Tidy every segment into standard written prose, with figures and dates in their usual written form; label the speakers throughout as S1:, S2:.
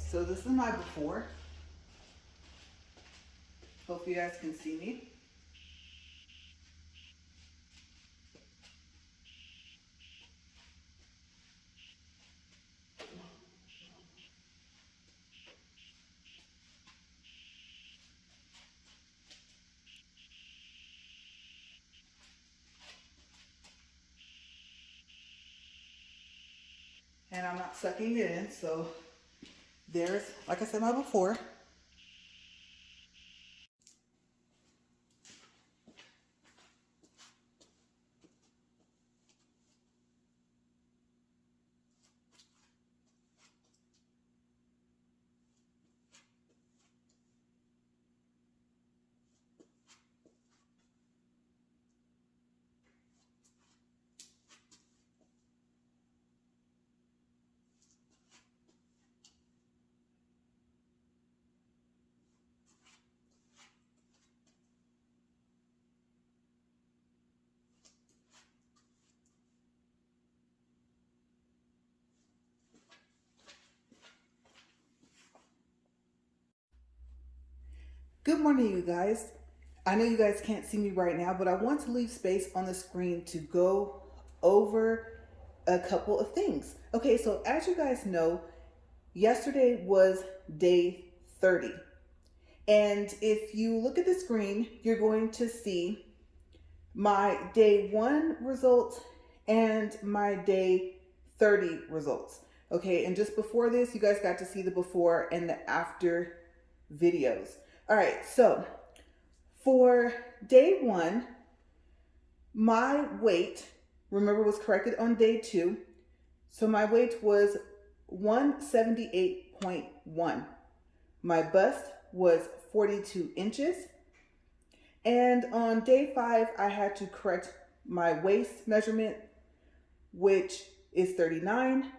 S1: so this is my before. Hope you guys can see me. And I'm not sucking it in, so there's, like I said, my before. Good morning, you guys. I know you guys can't see me right now, but I want to leave space on the screen to go over a couple of things. Okay, so as you guys know, yesterday was day 30. And if you look at the screen, you're going to see my day 1 results and my day 30 results. Okay, and just before this, you guys got to see the before and the after videos. All right, so for day 1, my weight, remember, was corrected on day 2. So my weight was 178.1. My bust was 42 inches. And on day 5, I had to correct my waist measurement, which is 39.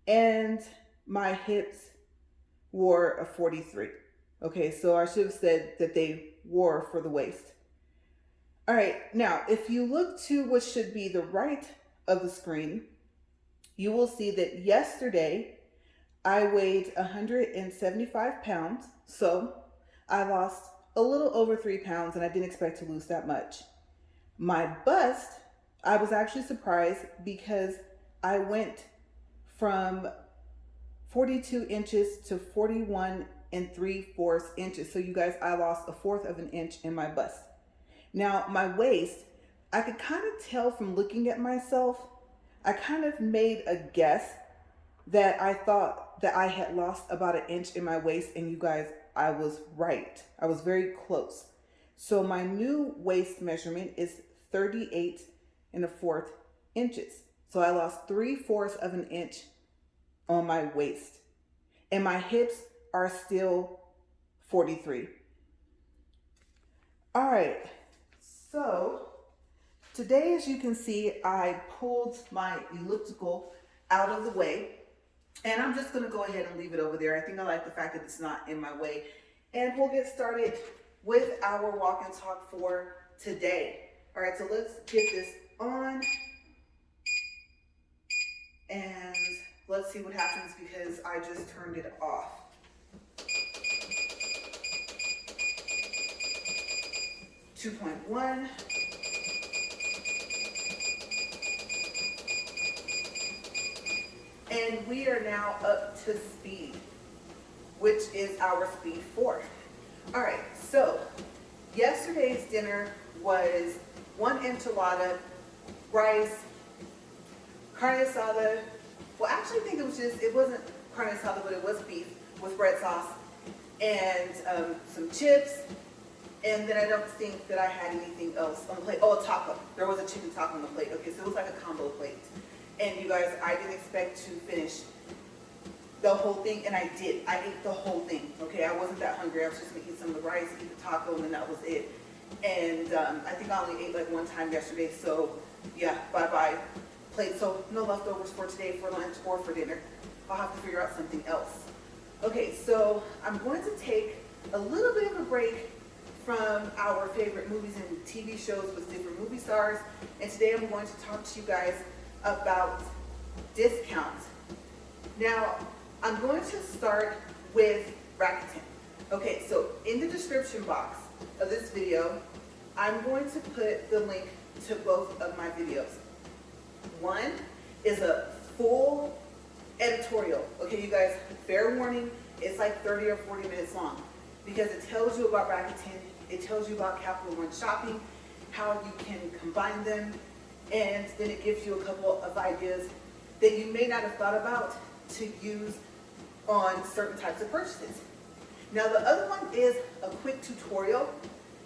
S1: And my hips were a 43. Okay, so I should have said that they were for the waist. All right, now if you look to what should be the right of the screen, you will see that yesterday I weighed 175 pounds. So I lost a little over 3 pounds, and I didn't expect to lose that much. My bust, I was actually surprised because I went from 42 inches to 41 3/4 inches. So you guys, I lost 1/4 of an inch in my bust. Now my waist, I could kind of tell from looking at myself, I kind of made a guess that I thought that I had lost about an inch in my waist, and you guys, I was right. I was very close. So my new waist measurement is 38 1/4 inches. So I lost 3/4 of an inch on my waist. And my hips are still 43. All right, so today, as you can see, I pulled my elliptical out of the way, and I'm just gonna go ahead and leave it over there. I think I like the fact that it's not in my way. And we'll get started with our walk and talk for today. All right, so let's get this on and let's see what happens because I just turned it off. .1. And we are now up to speed, which is our speed 4. All right, so yesterday's dinner was 1 enchilada, rice, carne asada. Well, actually, I think it wasn't carne asada, but it was beef with red sauce and some chips. And then I don't think that I had anything else on the plate. Oh, a taco. There was a chicken taco on the plate. Okay, so it was like a combo plate. And you guys, I didn't expect to finish the whole thing, and I did. I ate the whole thing. Okay, I wasn't that hungry. I was just gonna eat some of the rice, eat the taco, and then that was it. And I think I only ate like 1 time yesterday. So yeah, bye-bye plate. So no leftovers for today for lunch or for dinner. I'll have to figure out something else. Okay, so I'm going to take a little bit of a break from our favorite movies and TV shows with different movie stars. And today I'm going to talk to you guys about discounts. Now, I'm going to start with Rakuten. Okay, so in the description box of this video, I'm going to put the link to both of my videos. One is a full editorial. Okay, you guys, fair warning, it's like 30 or 40 minutes long because it tells you about Rakuten, it tells you about Capital One Shopping, how you can combine them, and then it gives you a couple of ideas that you may not have thought about to use on certain types of purchases. Now the other one is a quick tutorial,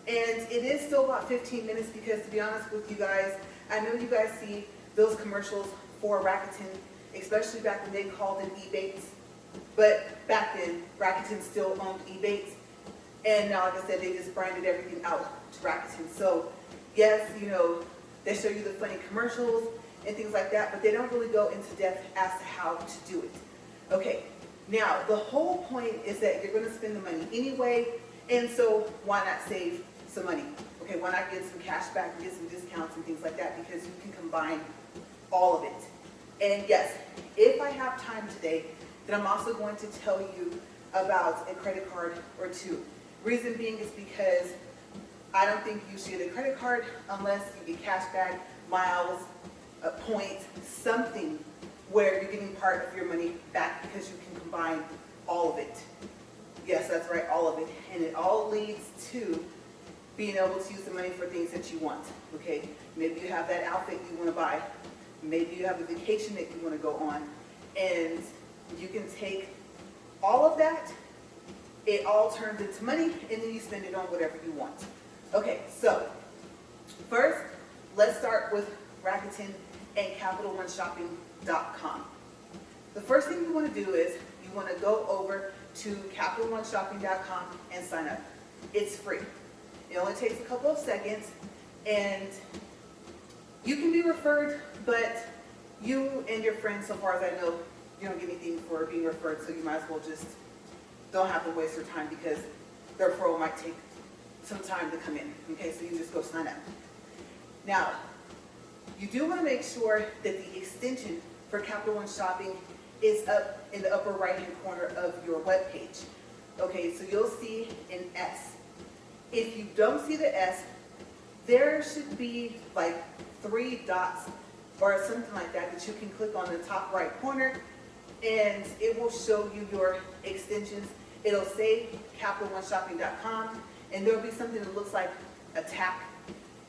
S1: and it is still about 15 minutes because, to be honest with you guys, I know you guys see those commercials for Rakuten, especially back when they called it Ebates, but back then Rakuten still owned Ebates, and now, like I said, they just branded everything out to Rakuten. So yes, you know, they show you the funny commercials and things like that, but they don't really go into depth as to how to do it. Okay, now the whole point is that you're going to spend the money anyway, and so why not save some money? Okay, why not get some cash back and get some discounts and things like that, because you can combine all of it. And yes, if I have time today, then I'm also going to tell you about a credit card or two. Reason being is because I don't think you should get a credit card unless you get cash back, miles, points, something where you're getting part of your money back because you can combine all of it. Yes, that's right, all of it. And it all leads to being able to use the money for things that you want. Okay, maybe you have that outfit you want to buy. Maybe you have a vacation that you want to go on. And you can take all of that, it all turns into money, and then you spend it on whatever you want. Okay, so first, let's start with Rakuten and CapitalOneShopping.com. The first thing you want to do is you want to go over to CapitalOneShopping.com and sign up. It's free. It only takes a couple of seconds, and you can be referred, but you and your friends, so far as I know, you don't get anything for being referred, so you might as well just don't have to waste your time because the referral might take some time to come in. Okay, so you just go sign up. Now, you do want to make sure that the extension for Capital One Shopping is up in the upper right-hand corner of your web page. Okay, so you'll see an S. If you don't see the S, there should be like 3 dots or something like that that you can click on the top right corner, and it will show you your extensions. It'll say CapitalOneShopping.com, and there'll be something that looks like a tack,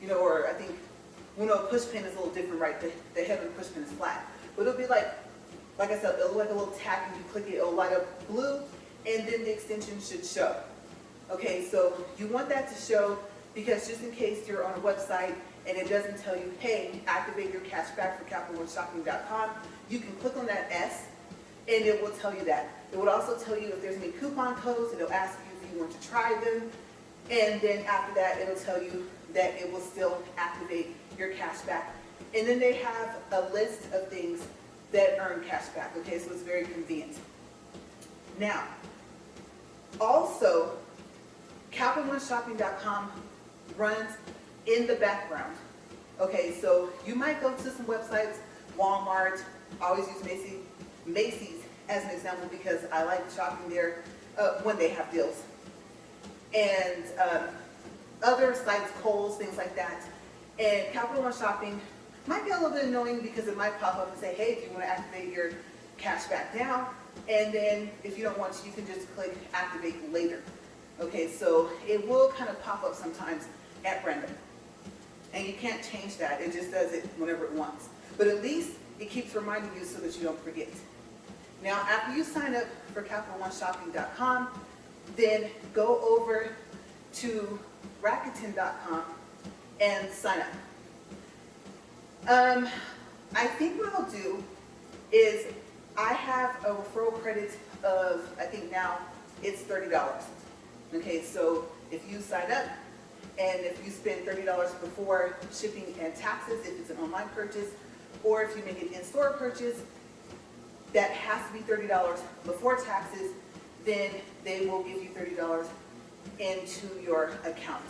S1: you know, or I think, well, no, a push pin is a little different, right? The head of the push pin is flat. But it'll be like I said, it'll look like a little tack, and you click it, it'll light up blue, and then the extension should show. Okay, so you want that to show because just in case you're on a website and it doesn't tell you, hey, activate your cash back for CapitalOneShopping.com, you can click on that S, and it will tell you that. It would also tell you if there's any coupon codes. It'll ask you if you want to try them. And then after that, it'll tell you that it will still activate your cash back. And then they have a list of things that earn cash back. Okay, so it's very convenient. Now, also, CapitalOneShopping.com runs in the background. Okay, so you might go to some websites, Walmart. I always use Macy's as an example because I like shopping there when they have deals. And other sites, Kohl's, things like that. And Capital One Shopping might be a little bit annoying because it might pop up and say, hey, do you want to activate your cash back now? And then if you don't want to, you can just click activate later. Okay, so it will kind of pop up sometimes at random. And you can't change that. It just does it whenever it wants. But at least it keeps reminding you so that you don't forget. Now, after you sign up for CapitalOneShopping.com, then go over to Rakuten.com and sign up. I think what I'll do is I have a referral credit of, I think now it's $30. Okay, so if you sign up and if you spend $30 before shipping and taxes, if it's an online purchase, or if you make an in-store purchase, that has to be $30 before taxes, then they will give you $30 into your account.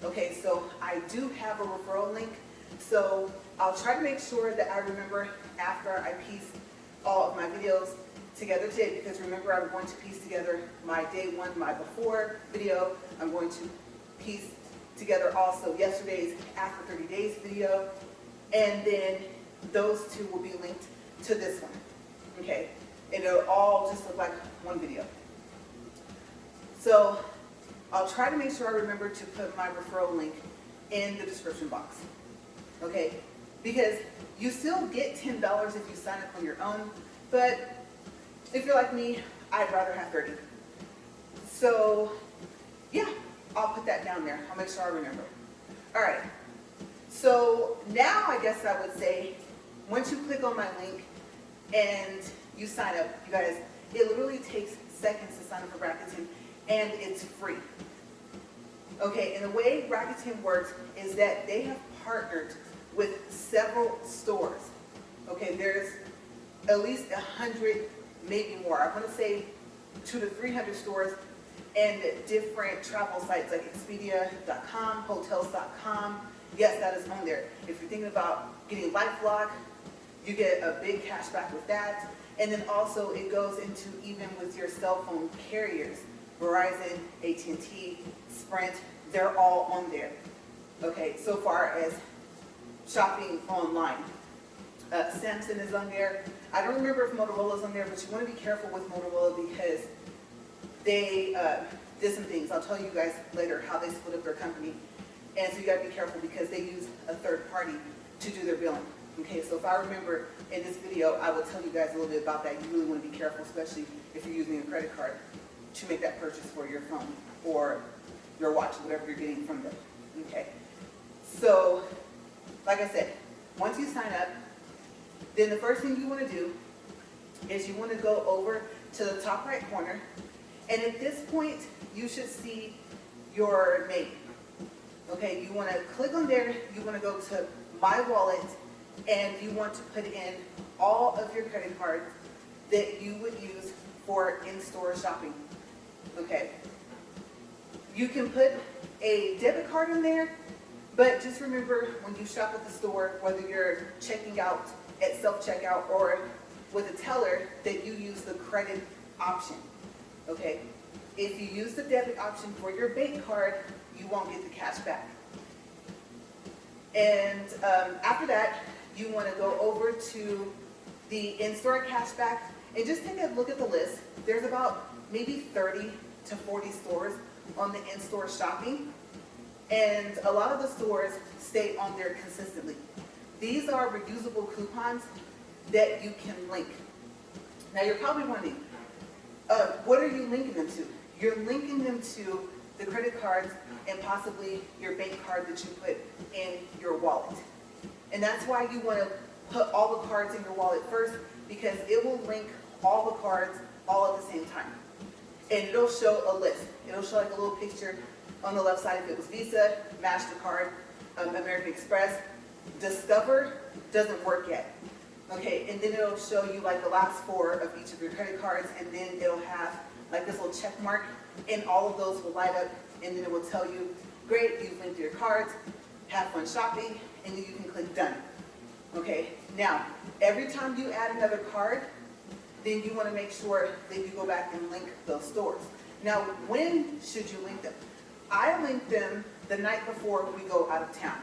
S1: Okay, so I do have a referral link, so I'll try to make sure that I remember after I piece all of my videos together today because remember, I'm going to piece together my day one, my before video. I'm going to piece together also yesterday's after 30 days video, and then those two will be linked to this one, okay? And it'll all just look like one video. So I'll try to make sure I remember to put my referral link in the description box, okay? Because you still get $10 if you sign up on your own, but if you're like me, I'd rather have 30. So yeah, I'll put that down there. I'll make sure I remember. All right, so now I guess I would say, once you click on my link and you sign up, you guys, it literally takes seconds to sign up for Rakuten, and it's free. Okay, and the way Rakuten works is that they have partnered with several stores. Okay, there's at least 100, maybe more. I want to say 200 to 300 stores and different travel sites like Expedia.com, Hotels.com. Yes, that is on there. If you're thinking about getting LifeLock, you get a big cash back with that. And then also it goes into even with your cell phone carriers. Verizon, AT&T, Sprint, they're all on there. Okay, so far as shopping online. Samsung is on there. I don't remember if Motorola's on there, but you want to be careful with Motorola because they did some things. I'll tell you guys later how they split up their company. And so you got to be careful because they use a third party to do their billing. Okay, so if I remember in this video, I will tell you guys a little bit about that. You really want to be careful, especially if you're using a credit card to make that purchase for your phone or your watch, whatever you're getting from them. Okay, so like I said, once you sign up, then the first thing you want to do is you want to go over to the top right corner, and at this point you should see your name. Okay, you want to click on there, you want to go to My Wallet, and you want to put in all of your credit cards that you would use for in-store shopping. Okay, you can put a debit card in there, but just remember when you shop at the store, whether you're checking out at self-checkout or with a teller, that you use the credit option. Okay, if you use the debit option for your bank card, you won't get the cash back. And after that, you want to go over to the in-store cashback and just take a look at the list. There's about maybe 30 to 40 stores on the in-store shopping, and a lot of the stores stay on there consistently. These are reusable coupons that you can link. Now you're probably wondering, what are you linking them to? You're linking them to the credit cards and possibly your bank card that you put in your wallet. And that's why you want to put all the cards in your wallet first, because it will link all the cards all at the same time. And it'll show a list. It'll show like a little picture on the left side if it was Visa, MasterCard, American Express. Discover doesn't work yet. Okay, and then it'll show you like the last four of each of your credit cards, and then it'll have like this little check mark, and all of those will light up, and then it will tell you, great, you've linked your cards, have fun shopping, and then you can click done. Okay, now, every time you add another card, then you want to make sure that you go back and link those stores. Now, when should you link them? I link them the night before we go out of town,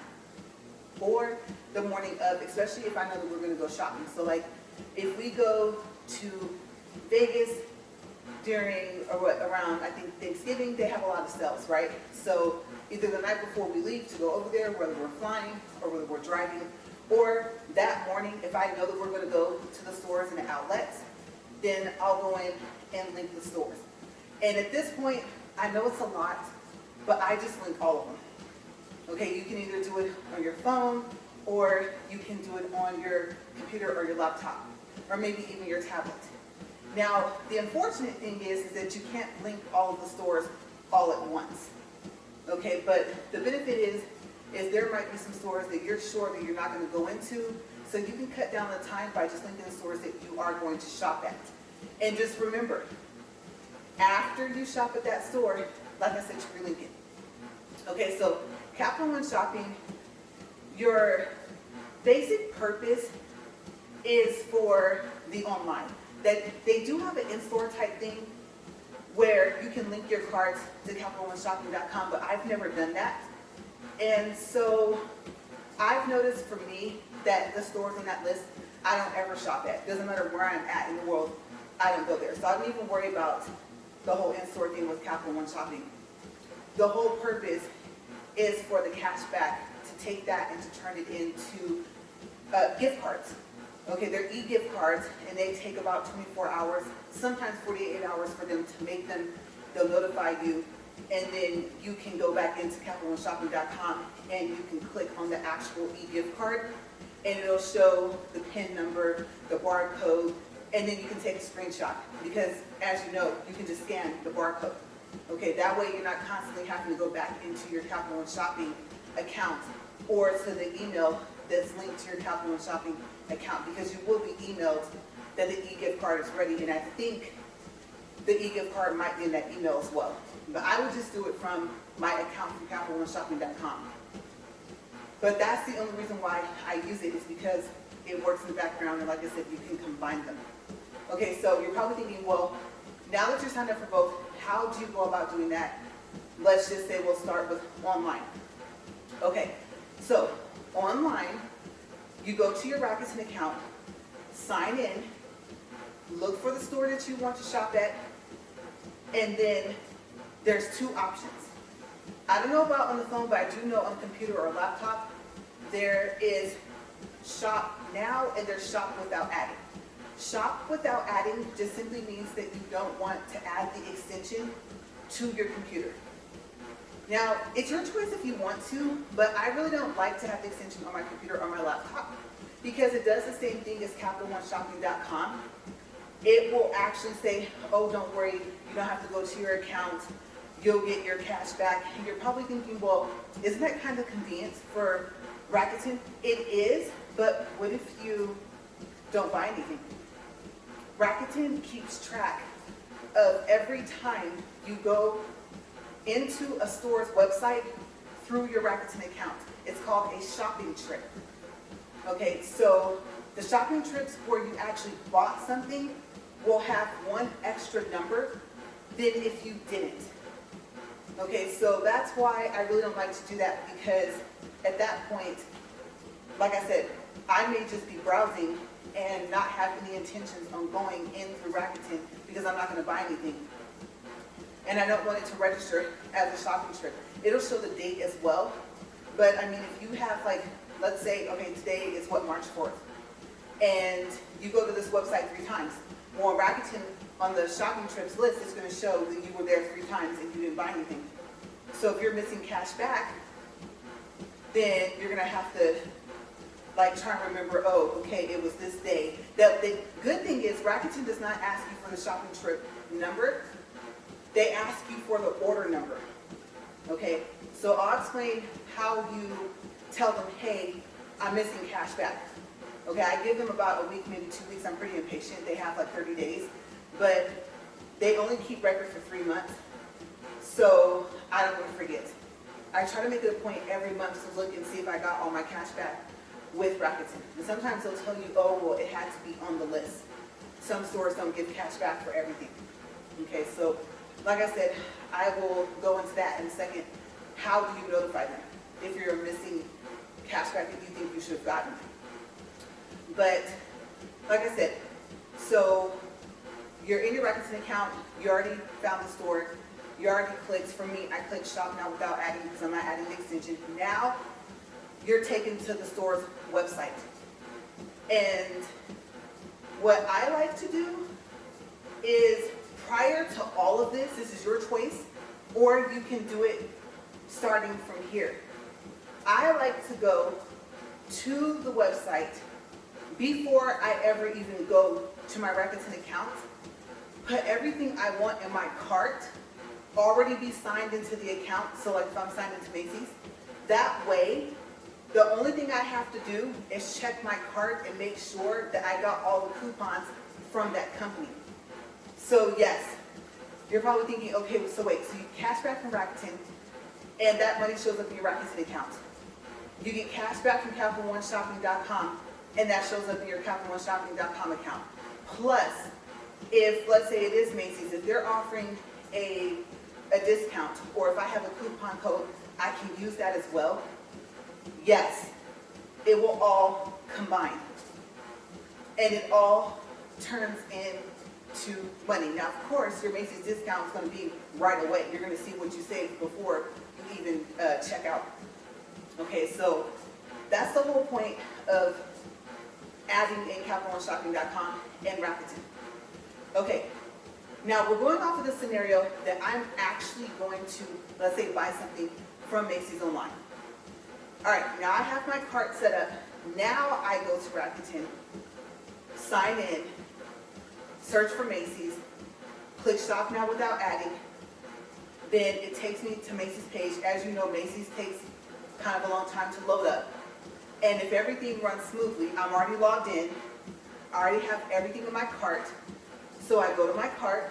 S1: or the morning of, especially if I know that we're going to go shopping. So like, if we go to Vegas during, around, I think, Thanksgiving, they have a lot of sales, right? So either the night before we leave to go over there, whether we're flying or whether we're driving, or that morning, if I know that we're going to go to the stores and the outlets, then I'll go in and link the stores. And at this point, I know it's a lot, but I just link all of them. Okay, you can either do it on your phone, or you can do it on your computer or your laptop, or maybe even your tablet. Now, the unfortunate thing is that you can't link all of the stores all at once. Okay, but the benefit is there might be some stores that you're sure that you're not going to go into, so you can cut down the time by just linking the stores that you are going to shop at. And just remember, after you shop at that store, like I said, you relink it. Okay, so Capital One Shopping, your basic purpose is for the online. that they do have an in-store type thing where you can link your cards to CapitalOneShopping.com, but I've never done that. And so I've noticed for me that the stores on that list, I don't ever shop at. Doesn't matter where I'm at in the world, I don't go there. So I don't even worry about the whole in-store thing with Capital One Shopping. The whole purpose is for the cash back to take that and to turn it into gift cards. Okay, they're e-gift cards, and they take about 24 hours, sometimes 48 hours for them to make them. They'll notify you, and then you can go back into CapitalOneShopping.com and you can click on the actual e-gift card, and it'll show the PIN number, the barcode, and then you can take a screenshot, because as you know, you can just scan the barcode. Okay, that way you're not constantly having to go back into your Capital One Shopping account or to the email that's linked to your Capital One Shopping account, because you will be emailed that the e-gift card is ready, and I think the e-gift card might be in that email as well. But I would just do it from my account from CapitalOneShopping.com. But that's the only reason why I use it, is because it works in the background, and like I said, you can combine them. Okay, so you're probably thinking, well, now that you're signed up for both, how do you go about doing that? Let's just say we'll start with online. Okay, so online, you go to your Rakuten account, sign in, look for the store that you want to shop at, and then there's two options. I don't know about on the phone, but I do know on computer or laptop, there is shop now and there's shop without adding. Shop without adding just simply means that you don't want to add the extension to your computer. Now, it's your choice if you want to, but I really don't like to have the extension on my computer or my laptop, because it does the same thing as CapitalOneShopping.com. It will actually say, oh, don't worry, you don't have to go to your account, you'll get your cash back. And you're probably thinking, well, isn't that kind of convenient for Rakuten? It is, but what if you don't buy anything? Rakuten keeps track of every time you go into a store's website through your Rakuten account. It's called a shopping trip. Okay, so the shopping trips where you actually bought something will have one extra number than if you didn't. Okay, so that's why I really don't like to do that, because at that point, like I said, I may just be browsing and not have any intentions on going in through Rakuten, because I'm not going to buy anything. And I don't want it to register as a shopping trip. It'll show the date as well. But I mean, if you have, like, let's say, okay, today is what, March 4th. And you go to this website 3 times. Well, on Rakuten, on the shopping trips list, it's going to show that you were there 3 times and you didn't buy anything. So if you're missing cash back, then you're going to have to, like, try and remember, oh, okay, it was this day. The good thing is Rakuten does not ask you for the shopping trip number. They ask you for the order number. Okay, so I'll explain how you tell them, hey, I'm missing cash back. Okay, I give them about a week, maybe 2 weeks. I'm pretty impatient. They have like 30 days, but they only keep record for 3 months. So I don't want to forget. I try to make it a point every month to look and see if I got all my cash back with Rakuten. And sometimes they'll tell you, oh, well, it had to be on the list. Some stores don't give cash back for everything. Okay, so like I said, I will go into that in a second. How do you notify them if you're missing cash back that you think you should have gotten? But like I said, so you're in your Rakuten account, you already found the store, you already clicked. For me, I clicked shop now without adding, because I'm not adding the extension. Now you're taken to the store's website. And what I like to do is, prior to all of this, this is your choice, or you can do it starting from here. I like to go to the website before I ever even go to my Rakuten account, put everything I want in my cart, already be signed into the account. So like if I'm signed into Macy's, that way, the only thing I have to do is check my cart and make sure that I got all the coupons from that company. So yes, you're probably thinking, okay, so wait, so you cash back from Rakuten, and that money shows up in your Rakuten account. You get cash back from CapitalOneShopping.com, and that shows up in your CapitalOneShopping.com account. Plus, if, let's say it is Macy's, if they're offering a discount, or if I have a coupon code, I can use that as well. Yes, it will all combine. And it all turns into money. Now, of course, your Macy's discount is going to be right away. You're going to see what you saved before you even check out. Okay, so that's the whole point of adding in CapitalOneShopping.com and Rakuten. Okay, now we're going off of the scenario that I'm actually going to, let's say, buy something from Macy's online. All right, now I have my cart set up. Now I go to Rakuten, sign in, search for Macy's, click shop now without adding. Then it takes me to Macy's page. As you know, Macy's takes kind of a long time to load up. And if everything runs smoothly, I'm already logged in. I already have everything in my cart. So I go to my cart,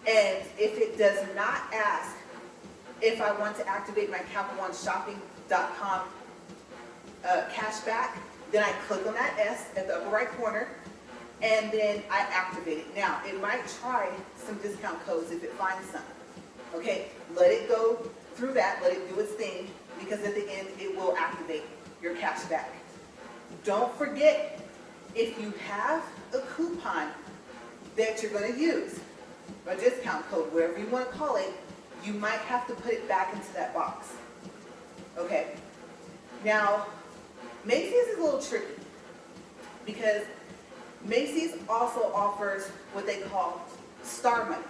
S1: and if it does not ask if I want to activate my CapitalOneShopping.com cashback, then I click on that S at the upper right corner, and then I activate it. Now, it might try some discount codes if it finds some. Okay, let it go through that, let it do its thing, because at the end it will activate your cashback. Don't forget, if you have a coupon that you're going to use, a discount code, whatever you want to call it, you might have to put it back into that box. Okay, now Macy's is a little tricky because Macy's also offers what they call Star Money.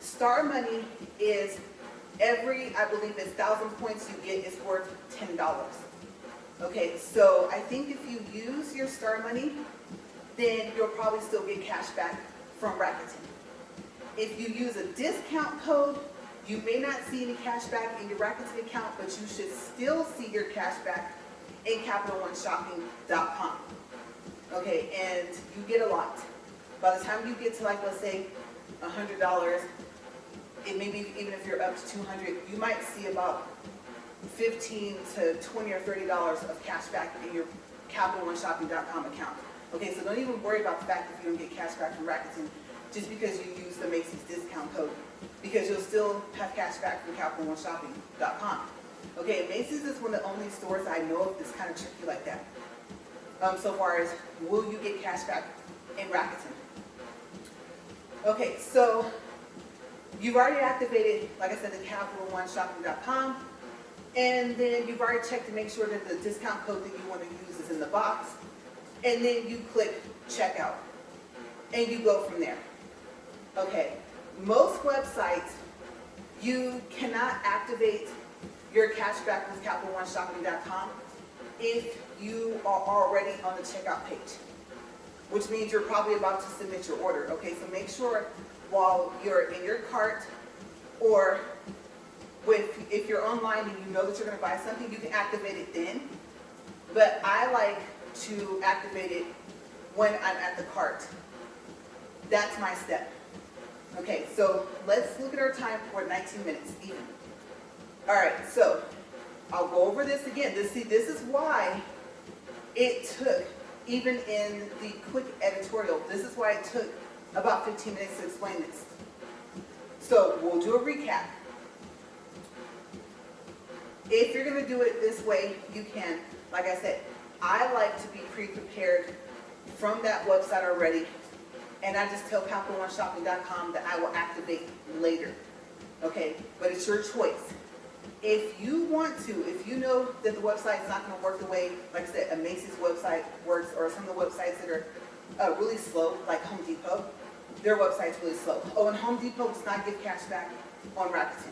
S1: Star Money is every, I believe it's 1,000 points you get is worth $10. Okay, so I think if you use your Star Money, then you'll probably still get cash back from Rakuten. If you use a discount code, you may not see any cash back in your Rakuten account, but you should still see your cash back in CapitalOneShopping.com. Okay, and you get a lot. By the time you get to, like, let's say $100, it may be, even if you're up to $200, you might see about $15 to $20 or $30 of cash back in your CapitalOneShopping.com account. Okay, so don't even worry about the fact that you don't get cash back from Rakuten just because you use the Macy's discount code, because you'll still have cash back from CapitalOneShopping.com. Okay, Macy's is one of the only stores I know of that's kind of tricky like that. So far as, will you get cash back in Rakuten? Okay, so you've already activated, like I said, the CapitalOneShopping.com, and then you've already checked to make sure that the discount code that you want to use is in the box, and then you click checkout, and you go from there. Okay, most websites, you cannot activate your cashback with CapitalOneShopping.com if you are already on the checkout page, which means you're probably about to submit your order. Okay, so make sure while you're in your cart, or if you're online and you know that you're going to buy something, you can activate it then. But I like to activate it when I'm at the cart. That's my step. Okay, so let's look at our time for 19 minutes even. All right, so I'll go over this again. This is why it took, even in the quick editorial, this is why it took about 15 minutes to explain this. So we'll do a recap. If you're going to do it this way, you can. Like I said, I like to be pre-prepared from that website already, and I just tell CapitalOneShopping.com that I will activate later. Okay, but it's your choice. If you want to, if you know that the website is not going to work the way, like I said, a Macy's website works, or some of the websites that are really slow, like Home Depot, their website's really slow. Oh, and Home Depot does not give cash back on Rakuten.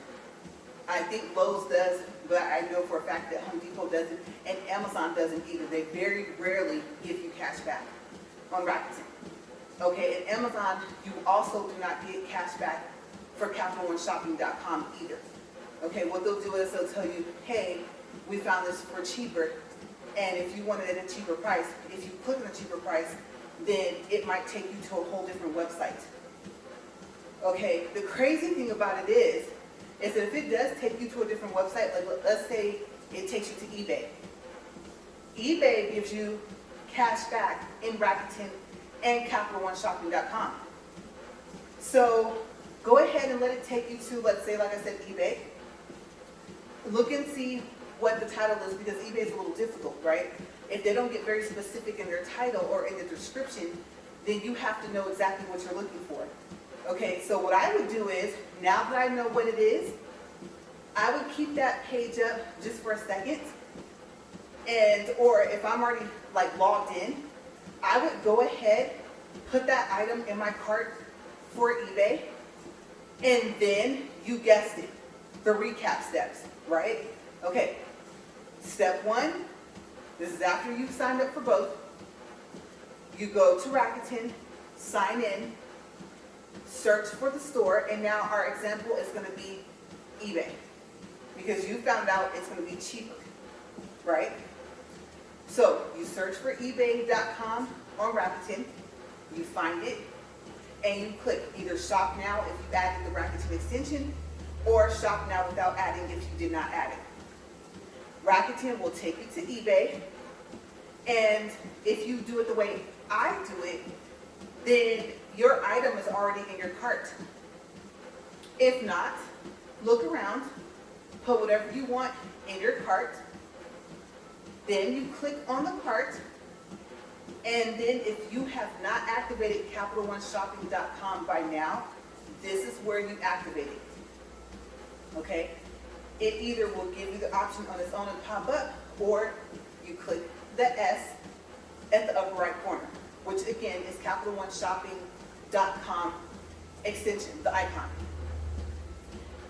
S1: I think Lowe's does, but I know for a fact that Home Depot doesn't, and Amazon doesn't either. They very rarely give you cash back on Rakuten. Okay, and Amazon, you also do not get cash back for CapitalOneShopping.com either. Okay, what they'll do is they'll tell you, hey, we found this for cheaper, and if you want it at a cheaper price, if you click on a cheaper price, then it might take you to a whole different website. Okay, the crazy thing about it is that if it does take you to a different website, like let's say it takes you to eBay. eBay gives you cash back in Rakuten and CapitalOneShopping.com. So go ahead and let it take you to, let's say, like I said, eBay. Look and see what the title is, because eBay is a little difficult, right? If they don't get very specific in their title or in the description, then you have to know exactly what you're looking for. Okay, so what I would do is, now that I know what it is, I would keep that page up just for a second. Or if I'm already like logged in, I would go ahead, put that item in my cart for eBay, and then you guessed it, the recap steps, right? Okay, step 1, this is after you've signed up for both. You go to Rakuten, sign in, search for the store, and now our example is going to be eBay, because you found out it's going to be cheaper, right? So you search for ebay.com on Rakuten, you find it, and you click either shop now if you added the Rakuten extension, or shop now without adding if you did not add it. Rakuten will take you to eBay, and if you do it the way I do it, then your item is already in your cart. If not, look around, put whatever you want in your cart, then you click on the cart, and then if you have not activated CapitalOneShopping.com by now, this is where you activate it. Okay? It either will give you the option on its own and pop up, or you click the S at the upper right corner, which again is CapitalOneShopping.com extension, the icon.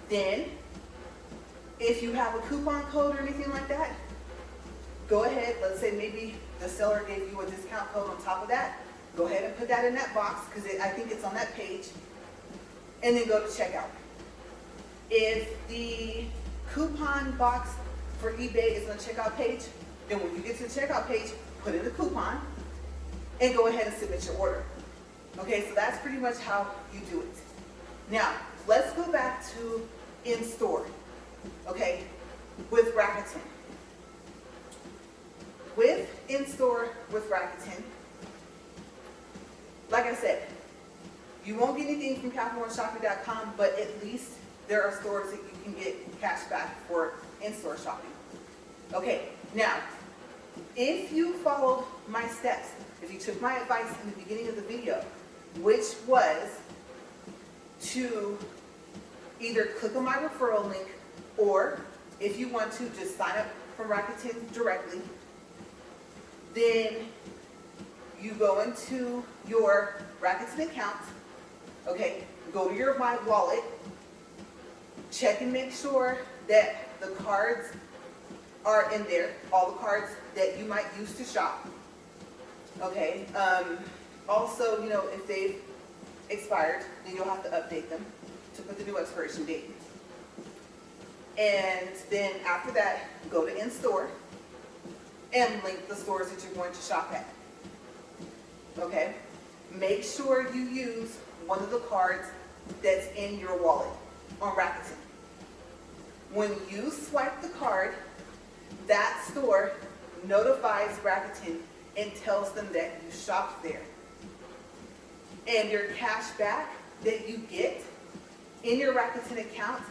S1: Then, if you have a coupon code or anything like that, go ahead, let's say maybe the seller gave you a discount code on top of that, go ahead and put that in that box, because I think it's on that page, and then go to checkout. If the coupon box for eBay is on the checkout page, then when you get to the checkout page, put in the coupon, and go ahead and submit your order. Okay, so that's pretty much how you do it. Now, let's go back to in-store, okay, with Rakuten. With in-store with Rakuten, like I said, you won't get anything from CapitalOneShopping.com, but at least there are stores that you can get cash back for in-store shopping. Okay, now, if you followed my steps, if you took my advice in the beginning of the video, which was to either click on my referral link, or if you want to just sign up from Rakuten directly, then you go into your Rakuten account, okay, go to your My Wallet, check and make sure that the cards are in there, all the cards that you might use to shop, okay. Also, you know, if they've expired, then you'll have to update them to put the new expiration date. And then after that, go to in-store and link the stores that you're going to shop at. Okay? Make sure you use one of the cards that's in your wallet on Rakuten. When you swipe the card, that store notifies Rakuten and tells them that you shopped there. And your cash back that you get in your Rakuten account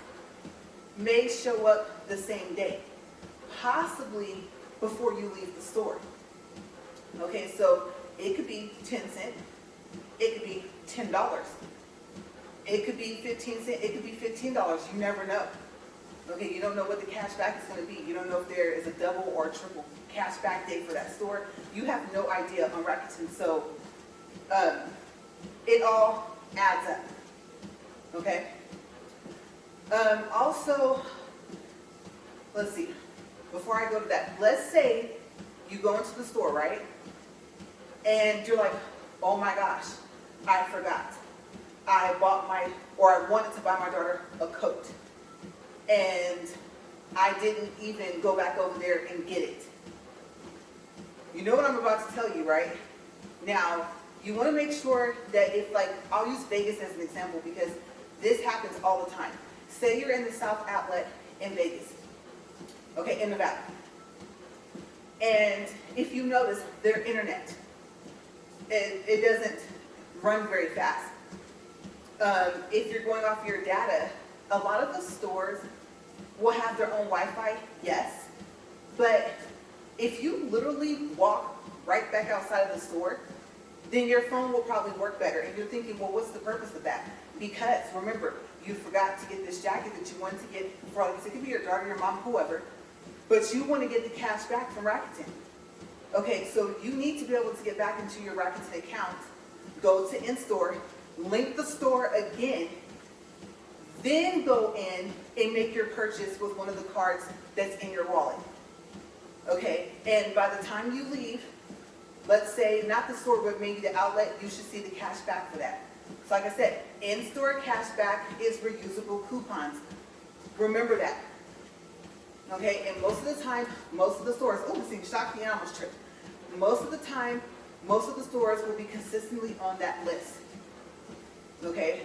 S1: may show up the same day, possibly before you leave the store. Okay, so it could be 10 cents, it could be $10, it could be 15 cents, it could be $15, you never know. Okay, you don't know what the cash back is going to be. You don't know if there is a double or a triple cash back day for that store. You have no idea on Rakuten, so it all adds up. Okay? Also, let's see, before I go to that, let's say you go into the store, right? And you're like, oh my gosh, I forgot. I wanted to buy my daughter a coat. And I didn't even go back over there and get it. You know what I'm about to tell you, right? Now, you want to make sure that if, like, I'll use Vegas as an example because this happens all the time. Say you're in the South Outlet in Vegas, okay, in Nevada. And if you notice, their internet it doesn't run very fast. If you're going off your data, a lot of the stores will have their own Wi-Fi, yes, but if you literally walk right back outside of the store, then your phone will probably work better. And you're thinking, well, what's the purpose of that? Because remember, you forgot to get this jacket that you wanted to get for, like, it could be your daughter, your mom, whoever, but you want to get the cash back from Rakuten. Okay, so you need to be able to get back into your Rakuten account, go to in-store, link the store again, then go in and make your purchase with one of the cards that's in your wallet. Okay, and by the time you leave, let's say not the store, but maybe the outlet, you should see the cash back for that. So like I said, in-store cash back is reusable coupons. Remember that. Okay, and most of the time, most of the stores, oh, this thing shocked me, I almost tripped. Most of the time, most of the stores will be consistently on that list. Okay,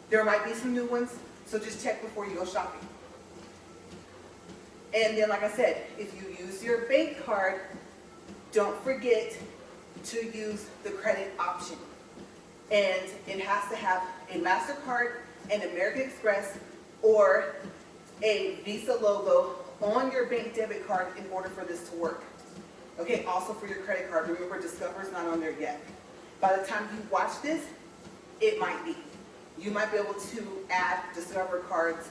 S1: there might be some new ones, so just check before you go shopping. And then, like I said, if you use your bank card, don't forget to use the credit option. And it has to have a MasterCard, an American Express, or a Visa logo on your bank debit card in order for this to work. Okay, also for your credit card, remember Discover's not on there yet. By the time you watch this, it might be. You might be able to add Discover cards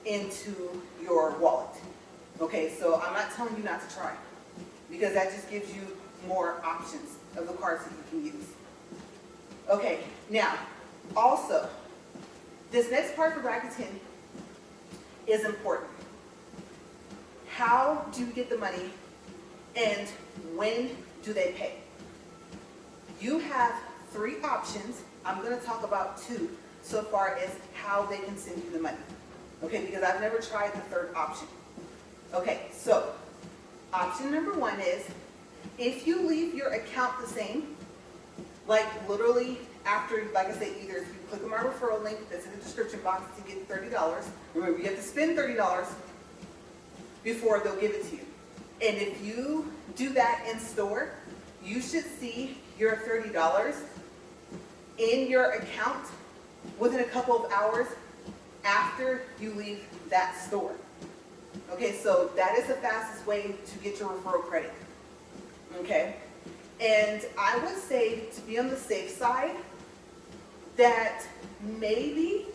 S1: into your wallet. Okay, so I'm not telling you not to try, because that just gives you more options of the cards that you can use. Okay, now, also, this next part for Rakuten is important. How do you get the money, and when do they pay? You have 3 options. I'm going to talk about 2 so far as how they can send you the money. Okay, because I've never tried the 3rd option. Okay, so option number 1 is if you leave your account the same, like literally after, like I said, either if you click on my referral link that's in the description box to get $30, remember you have to spend $30 before they'll give it to you. And if you do that in store, you should see your $30 in your account within a couple of hours after you leave that store. Okay, so that is the fastest way to get your referral credit. Okay, and I would say, to be on the safe side, that maybe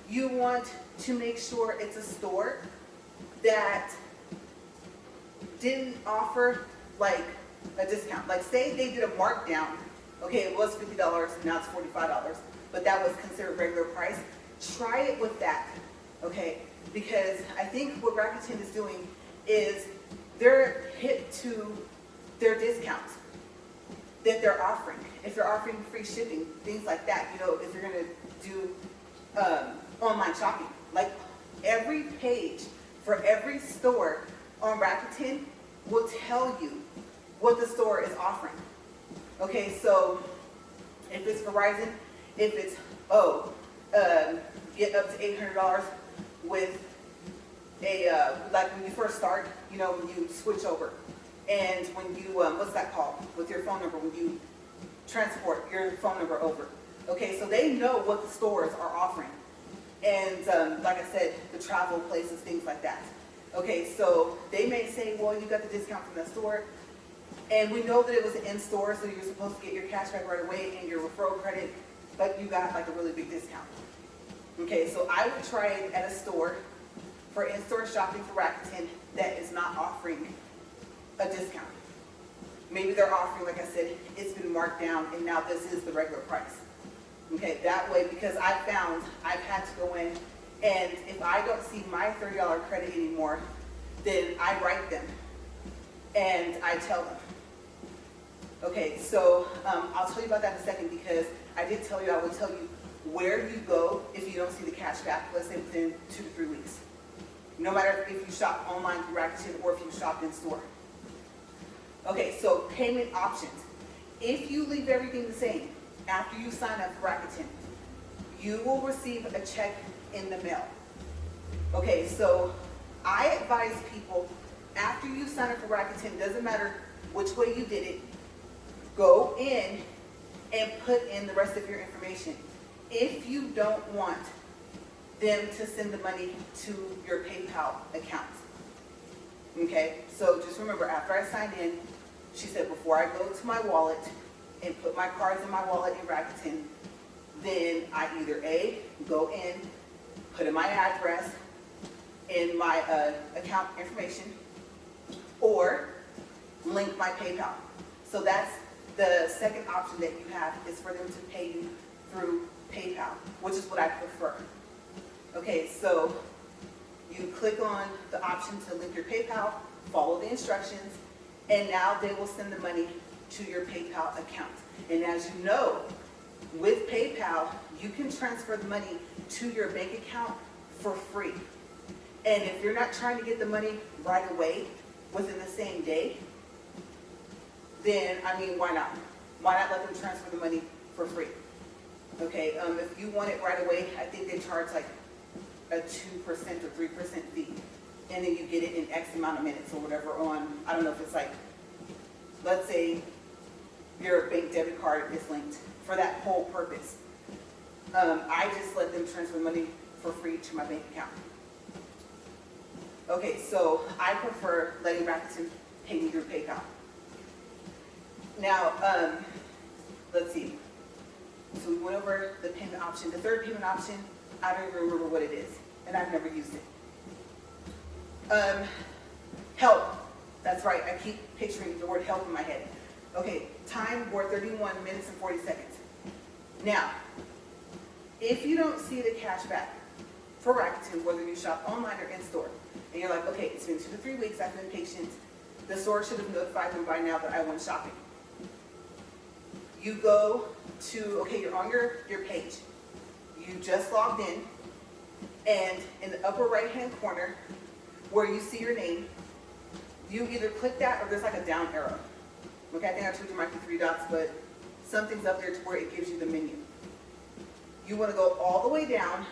S1: you want to make sure it's a store that didn't offer like a discount. Like say they did a markdown, okay, it was $50, now it's $45, but that was considered regular price. Try it with that, okay? Because I think what Rakuten is doing is they're hit to their discounts that they're offering. If they're offering free shipping, things like that, you know, if you're gonna do online shopping. Like every page for every store on Rakuten will tell you what the store is offering. Okay, so if it's Verizon, if it's, get up to $800 with a, like when you first start, you know, when you switch over. And when you, what's that called? With your phone number, when you transport your phone number over. Okay, so they know what the stores are offering. And like I said, the travel places, things like that. Okay, so they may say, well, you got the discount from that store. And we know that it was an in-store, so you're supposed to get your cash back right away and your referral credit, but you got like a really big discount. Okay, so I would try it at a store for in-store shopping for Rakuten that is not offering a discount. Maybe they're offering, like I said, it's been marked down and now this is the regular price. Okay, that way, because I found I've had to go in and if I don't see my $30 credit anymore, then I write them and I tell them. Okay, so I'll tell you about that in a second because I did tell you I would tell you where you go if you don't see the cash back, let's say within 2 to 3 weeks. No matter if you shop online through Rakuten or if you shop in store. Okay, so payment options. If you leave everything the same after you sign up for Rakuten, you will receive a check in the mail. Okay, so I advise people after you sign up for Rakuten, doesn't matter which way you did it, go in and put in the rest of your information. If you don't want them to send the money to your PayPal account. Okay, so just remember, after I signed in, she said before I go to my wallet and put my cards in my wallet in Rakuten, then I either A, go in, put in my address and my account information, or link my PayPal. So that's the second option that you have, is for them to pay you through PayPal, which is what I prefer. Okay, so you click on the option to link your PayPal, follow the instructions, and now they will send the money to your PayPal account. And as you know, with PayPal, you can transfer the money to your bank account for free. And if you're not trying to get the money right away, within the same day, then, I mean, why not? Why not let them transfer the money for free? Okay, if you want it right away, I think they charge like a 2% or 3% fee. And then you get it in X amount of minutes or whatever on, I don't know if it's like, let's say your bank debit card is linked for that whole purpose. I just let them transfer money for free to my bank account. Okay, so I prefer letting Rakuten pay me through PayPal. Now, let's see. So we went over the payment option. The third payment option, I don't even remember what it is, and I've never used it. Help. That's right, I keep picturing the word help in my head. Okay, time for 31 minutes and 40 seconds. Now, if you don't see the cash back for Rakuten, whether you shop online or in-store, and you're like, okay, it's been 2 to 3 weeks, I've been patient, the store should have notified them by now that I went shopping. You go to, okay, you're on your page. You just logged in, and in the upper right-hand corner, where you see your name, you either click that or there's like a down arrow. Okay, I think I told you there might be 3 dots, but something's up there to where it gives you the menu. You want to go all the way down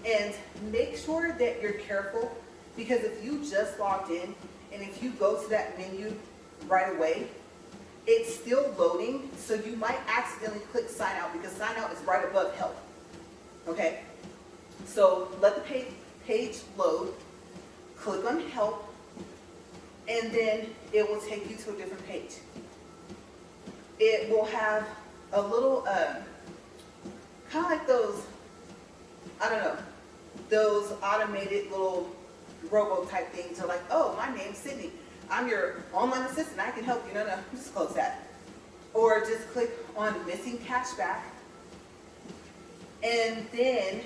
S1: and make sure that you're careful, because if you just logged in and if you go to that menu right away, it's still loading, so you might accidentally click sign out, because sign out is right above help. Okay, so let the page load, click on help, and then it will take you to a different page. It will have a little, kind of like those, I don't know, those automated little robo type things are like, oh, my name's Sydney. I'm your online assistant. I can help you. No, just close that. Or just click on missing cashback. And then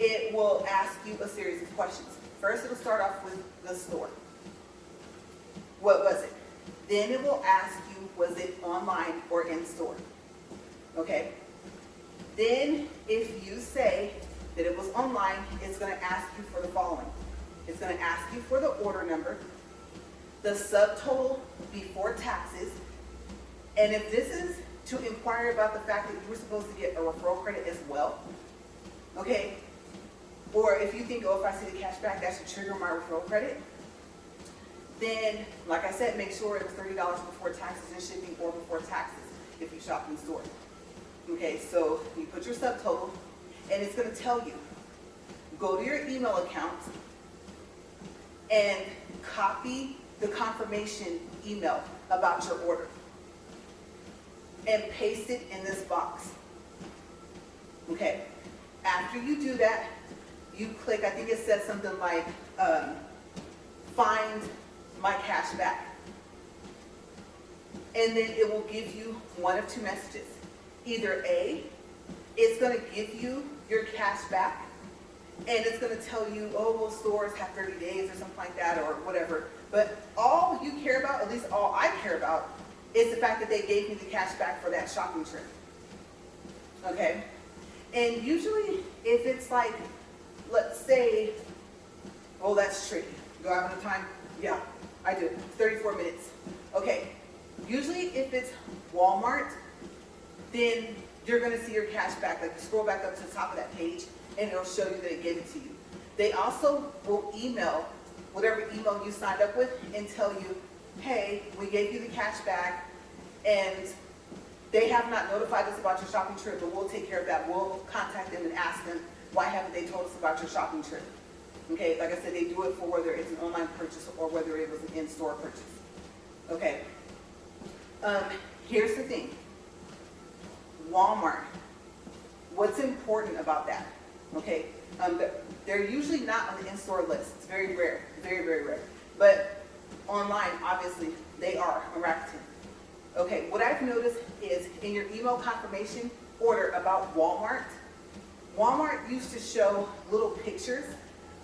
S1: it will ask you a series of questions. First, it'll start off with the store. What was it? Then it will ask you, was it online or in store? Okay? Then, if you say that it was online, it's going to ask you for the following. It's going to ask you for the order number, the subtotal before taxes, and if this is to inquire about the fact that you were supposed to get a referral credit as well, okay? Or if you think, oh, if I see the cash back, that should trigger my referral credit, then, like I said, make sure it was $30 before taxes and shipping, or before taxes if you shop in store. Okay, so you put your subtotal, and it's going to tell you, go to your email account and copy the confirmation email about your order and paste it in this box. Okay, after you do that, you click, I think it says something like, find my cash back. And then it will give you one of two messages. Either A, it's going to give you your cash back, and it's going to tell you, oh, well, stores have 30 days or something like that, or whatever. But all you care about, at least all I care about, is the fact that they gave me the cash back for that shopping trip. Okay? And usually, if it's like, let's say, oh, that's tricky. Do I have enough time? Yeah, I do. 34 minutes. Okay. Usually, if it's Walmart, then you're going to see your cash back. Like, you scroll back up to the top of that page, and it'll show you that it gave it to you. They also will email whatever email you signed up with and tell you, hey, we gave you the cash back, and they have not notified us about your shopping trip, but we'll take care of that. We'll contact them and ask them, why haven't they told us about your shopping trip? Okay, like I said, they do it for whether it's an online purchase or whether it was an in-store purchase. Okay, here's the thing. Walmart, what's important about that? Okay, they're usually not on the in-store list. It's very rare, very, very rare. But online, obviously, they are on Rakuten. Okay, what I've noticed is in your email confirmation order about Walmart, Walmart used to show little pictures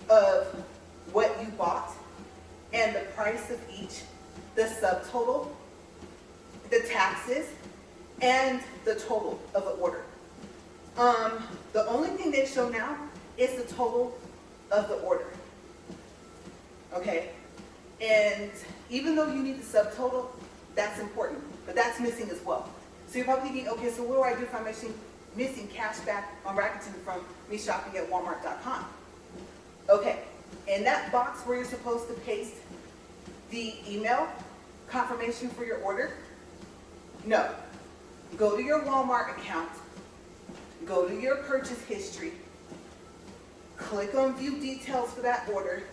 S1: of what you bought and the price of each, the subtotal, the taxes, and the total of the order. The only thing they show now is the total of the order. Okay, and even though you need the subtotal, that's important, but that's missing as well. So you're probably thinking, okay, so what do I do if I'm missing cash back on Rakuten from me shopping at Walmart.com? Okay, in that box where you're supposed to paste the email confirmation for your order, no. Go to your Walmart account, go to your purchase history, click on view details for that order,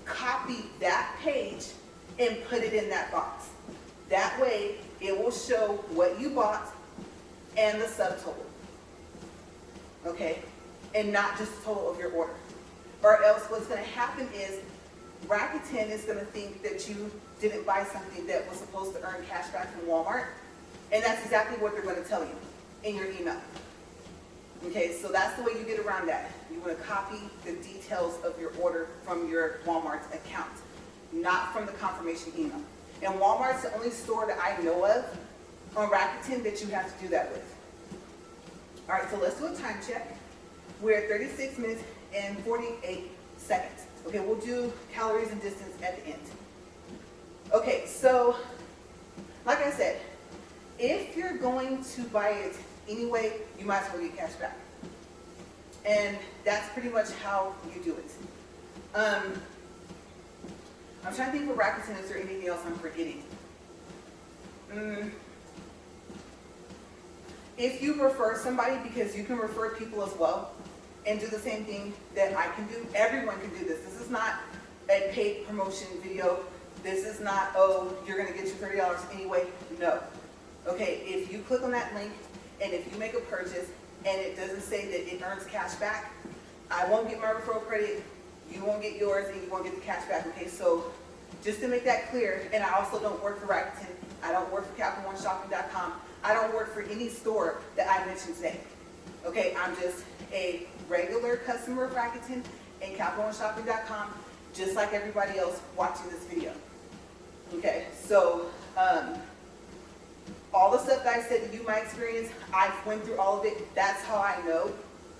S1: copy that page, and put it in that box. That way, it will show what you bought and the subtotal. Okay? And not just the total of your order. Or else what's going to happen is Rakuten is going to think that you didn't buy something that was supposed to earn cash back from Walmart. And that's exactly what they're going to tell you in your email. Okay, so that's the way you get around that. You want to copy the details of your order from your Walmart's account, not from the confirmation email. And Walmart's the only store that I know of on Rakuten that you have to do that with. All right, so let's do a time check. We're at 36 minutes and 48 seconds. Okay, we'll do calories and distance at the end. Okay, so like I said, if you're going to buy it anyway, you might as well get cash back. And that's pretty much how you do it. I'm trying to think for Rakuten, is there anything else I'm forgetting? If you refer somebody, because you can refer people as well, and do the same thing that I can do, everyone can do this. This is not a paid promotion video. This is not, oh, you're gonna get your $30 anyway. No. Okay, if you click on that link, and if you make a purchase, and it doesn't say that it earns cash back, I won't get my referral credit, you won't get yours, and you won't get the cash back, okay? So just to make that clear, and I also don't work for Rakuten, I don't work for CapitalOneShopping.com, I don't work for any store that I mentioned today. Okay, I'm just a regular customer of Rakuten and CapitalOneShopping.com, just like everybody else watching this video. Okay, so all the stuff that I said that you might experience, I've went through all of it. That's how I know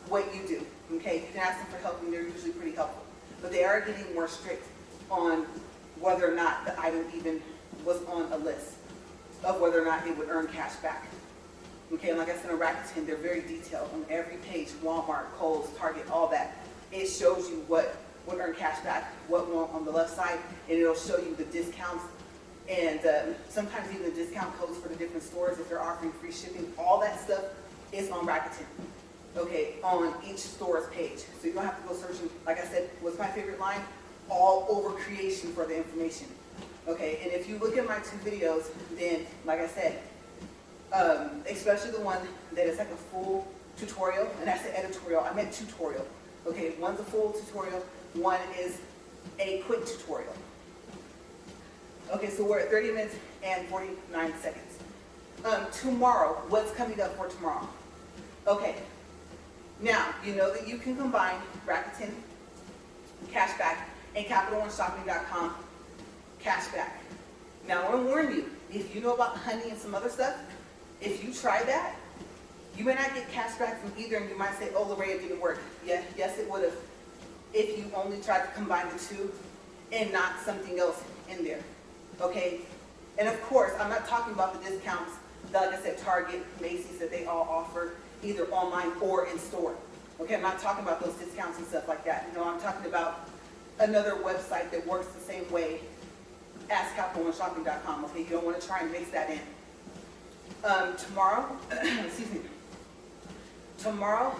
S1: what you do. Okay, you can ask them for help, and they're usually pretty helpful. But they are getting more strict on whether or not the item even was on a list of whether or not it would earn cash back. Okay, and like I said, on Rakuten, they're very detailed on every page. Walmart, Kohl's, Target, all that. It shows you what would earn cash back, what won't on the left side, and it'll show you the discounts and sometimes even the discount codes for the different stores if they're offering free shipping. All that stuff is on Rakuten, okay, on each store's page. So you don't have to go searching. Like I said, what's my favorite line? All over creation for the information. Okay, and if you look at my two videos, then, like I said, especially the one that is like a full tutorial, and I said editorial, I meant tutorial. Okay, one's a full tutorial, one is a quick tutorial. Okay, so we're at 30 minutes and 49 seconds. Tomorrow, what's coming up for tomorrow? Okay, now, you know that you can combine Rakuten cashback and CapitalOneShopping.com cashback. Now, I want to warn you, if you know about honey and some other stuff, if you try that, you may not get cash back from either, and you might say, oh, LaRae, it didn't work. Yeah, yes, it would have if you only tried to combine the two and not something else in there. Okay? And of course, I'm not talking about the discounts that, like I said, Target, Macy's, that they all offer either online or in store. Okay, I'm not talking about those discounts and stuff like that. No, I'm talking about another website that works the same way as CapitalOneShopping.com. Okay, you don't want to try and mix that in. Tomorrow, excuse me, tomorrow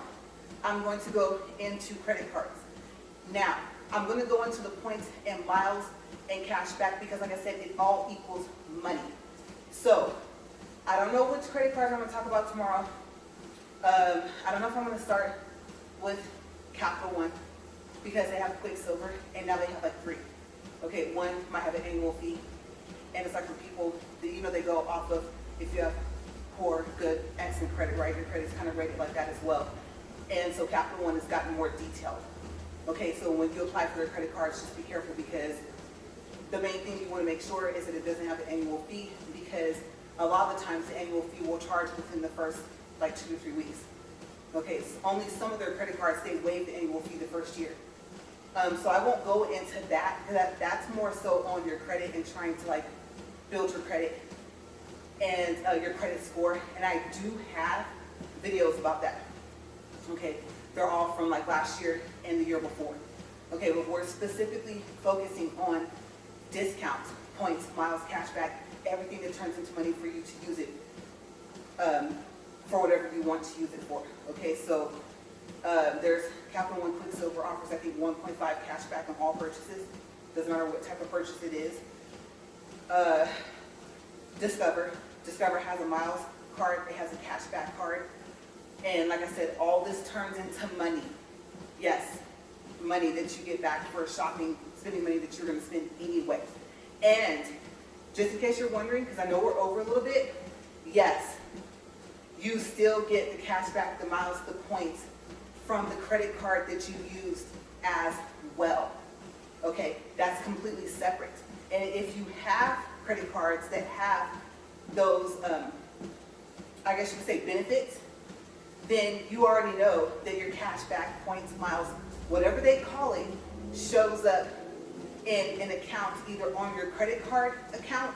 S1: I'm going to go into credit cards. Now, I'm going to go into the points and miles and cash back because like I said, it all equals money. So, I don't know which credit card I'm going to talk about tomorrow. I don't know if I'm going to start with Capital One because they have Quicksilver and now they have like 3. Okay, one might have an annual fee and it's like for people that, you know, they go off of if you have poor, good, excellent credit, right? Your credit's kind of rated like that as well. And so Capital One has gotten more detailed. Okay, so when you apply for your credit cards, just be careful because the main thing you want to make sure is that it doesn't have an annual fee because a lot of the times the annual fee will charge within the first like 2 to 3 weeks. Okay, so only some of their credit cards, they waive the annual fee the first year. So I won't go into that. That's more so on your credit and trying to like build your credit and your credit score. And I do have videos about that. Okay, they're all from like last year and the year before. Okay, but we're specifically focusing on discounts, points, miles, cashback, everything that turns into money for you to use it for whatever you want to use it for. Okay, so there's Capital One Quicksilver offers, I think, 1.5 cashback on all purchases. Doesn't matter what type of purchase it is. Discover has a miles card. It has a cashback card. And like I said, all this turns into money. Yes, money that you get back for shopping, spending money that you're going to spend anyway. And just in case you're wondering, because I know we're over a little bit, yes, you still get the cash back, the miles, the points from the credit card that you used as well. Okay, that's completely separate. And if you have credit cards that have those, I guess you could say benefits, then you already know that your cash back, points, miles, whatever they call it, shows up in an account either on your credit card account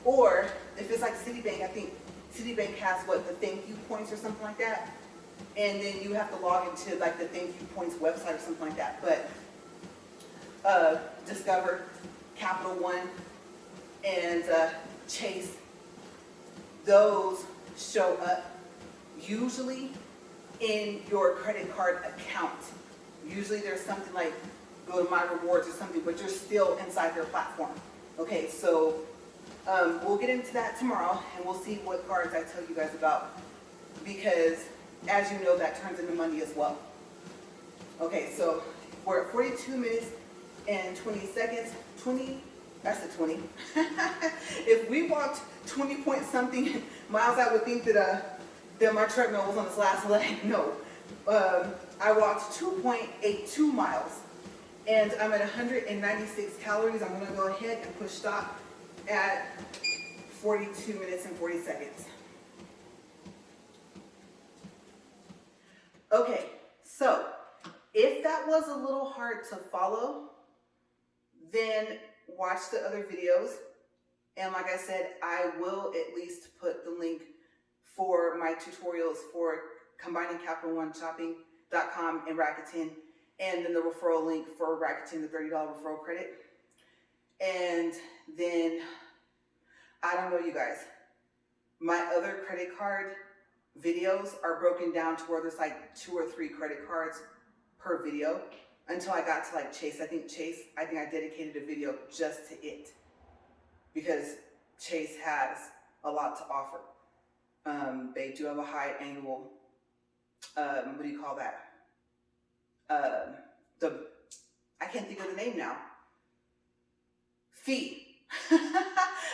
S1: or if it's like Citibank, I think Citibank has what, the thank you points or something like that. And then you have to log into like the thank you points website or something like that. But Discover, Capital One, and Chase, those show up usually in your credit card account. Usually there's something like go to My Rewards or something, but you're still inside their platform. Okay, so we'll get into that tomorrow and we'll see what cards I tell you guys about because as you know, that turns into money as well. Okay, so we're at 42 minutes and 20 seconds. 20, that's a 20. If we walked 20 point something miles, I would think that my treadmill was on its last leg. No, I walked 2.82 miles and I'm at 196 calories. I'm gonna go ahead and push stop at 42 minutes and 40 seconds. Okay, so if that was a little hard to follow, then watch the other videos. And like I said, I will at least put the link for my tutorials for combining CapitalOneShopping.com and Rakuten, and then the referral link for Rakuten, the $30 referral credit. And then, I don't know you guys, my other credit card videos are broken down to where there's like 2 or 3 credit cards per video until I got to like Chase. I think I dedicated a video just to it because Chase has a lot to offer. They do have a high annual, what do you call that? I can't think of the name now. Fee.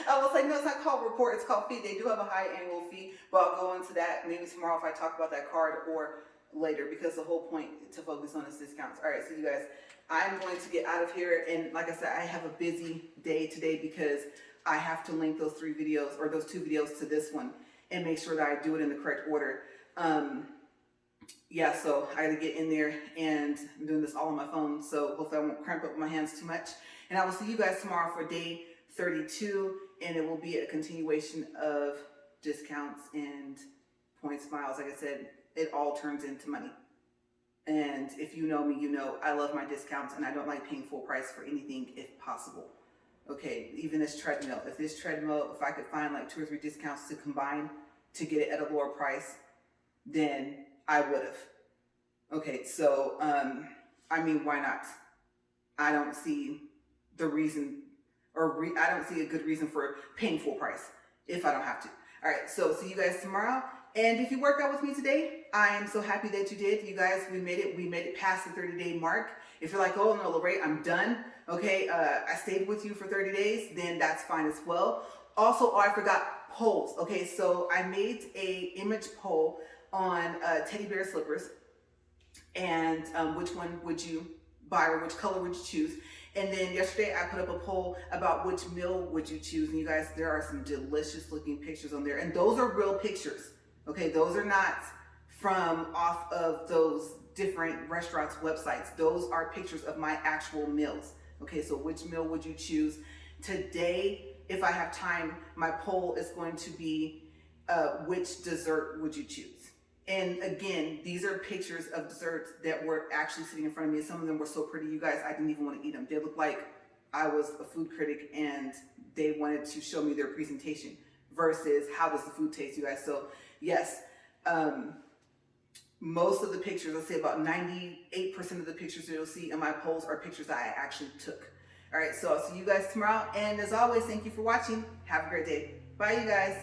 S1: I was like, no, it's not called report, it's called fee. They do have a high annual fee, but I'll go into that maybe tomorrow if I talk about that card or later because the whole point to focus on is discounts. All right, so you guys, I'm going to get out of here. And like I said, I have a busy day today because I have to link those 3 videos or those 2 videos to this one and make sure that I do it in the correct order. Yeah, so I got to get in there and I'm doing this all on my phone. So hopefully I won't cramp up my hands too much. And I will see you guys tomorrow for day 32. And it will be a continuation of discounts and points, miles. Like I said, it all turns into money. And if you know me, you know I love my discounts and I don't like paying full price for anything if possible. Okay, even this treadmill. If I could find like 2 or 3 discounts to combine to get it at a lower price, then I would have. Okay, so I mean, why not? I don't see the reason, I don't see a good reason for paying full price if I don't have to. All right, so see you guys tomorrow. And if you worked out with me today, I am so happy that you did. You guys, we made it past the 30-day mark. If you're like, oh no, LaRae, I'm done. Okay, I stayed with you for 30 days, then that's fine as well. Also, I forgot polls. Okay, so I made a image poll on teddy bear slippers, and which one would you buy or which color would you choose? And then yesterday I put up a poll about which meal would you choose. And you guys, there are some delicious looking pictures on there. And those are real pictures. Okay, those are not from off of those different restaurants' websites. Those are pictures of my actual meals. Okay, so which meal would you choose? Today, if I have time, my poll is going to be which dessert would you choose? And again, these are pictures of desserts that were actually sitting in front of me. Some of them were so pretty, you guys, I didn't even want to eat them. They looked like I was a food critic and they wanted to show me their presentation versus how does the food taste, you guys. So yes, most of the pictures, let's say about 98% of the pictures that you'll see in my polls are pictures that I actually took. All right, so I'll see you guys tomorrow. And as always, thank you for watching. Have a great day. Bye, you guys.